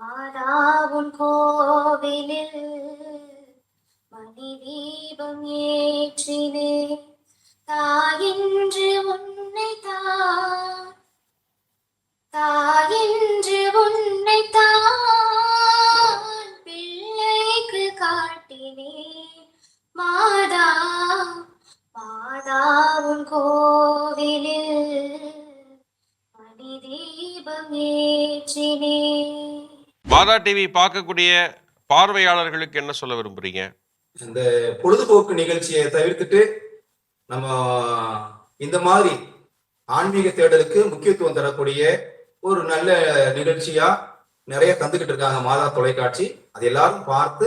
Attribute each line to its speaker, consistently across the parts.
Speaker 1: மாதாவுன் கோவிலில் மணி தீபம் ஏற்றினே தாயின்று உன்னை தாயின்று உன்னை பிள்ளைக்கு காட்டினே மாதா மாதாவுன் கோவிலில் மணி தீபம் ஏற்றினே.
Speaker 2: மாதா டிவி பார்க்கக்கூடிய பார்வையாளர்களுக்கு என்ன சொல்ல விரும்புறீங்க?
Speaker 3: இந்த பொழுதுபோக்கு நிகழ்ச்சியை தவிர்த்துட்டு நம்ம இந்த மாதிரி ஆன்மீக தேடலுக்கு முக்கியத்துவம் தரக்கூடிய ஒரு நல்ல நிகழ்ச்சியா நிறைய தந்துகிட்டு இருக்காங்க மாதா தொலைக்காட்சி. அது எல்லாரும் பார்த்து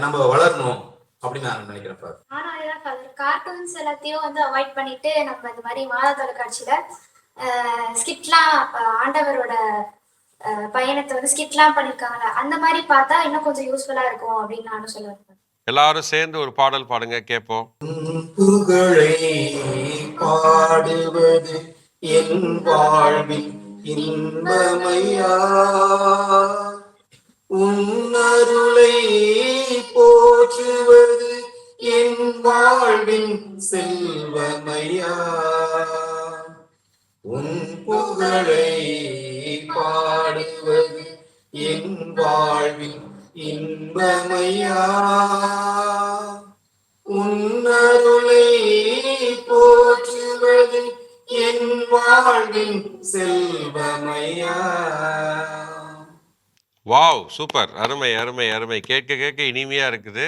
Speaker 3: நம்ம வளரணும் அப்படின்னு நான் நினைக்கிறேன்.
Speaker 1: கார்ட்டூன்ஸ் எல்லாத்தையும் அவாய்ட் பண்ணிட்டு நம்ம இந்த மாதிரி மாதா தொலைக்காட்சியில ஸ்கிட்லாம் ஆண்டவரோட பயணத்தை ஸ்கிட்லாம் பண்ணிருக்காங்கல்ல, அந்த மாதிரி பார்த்தா இன்னும் கொஞ்சம் யூஸ்ஃபுல்லா இருக்கும் அப்படின்னு நானும் சொல்லுவேன்.
Speaker 2: எல்லாரும் சேர்ந்து ஒரு பாடல் பாடுங்க, கேட்போம்.
Speaker 3: புகழை பாடுவது என் வாழ்வில் இன்பமையா, உன்னருளை போற்றுவது என் வாழ்வின் செல்வமையா, உன் புகழை பாடுவது என் வாழ்வின் இன்பமையா, உன்னருளை போற்றுவது என் வாழ்வின் செல்வமையா.
Speaker 2: வாவ், சூப்பர், அருமை அருமை அருமை. கேட்க கேட்க இனிமையா இருக்குது.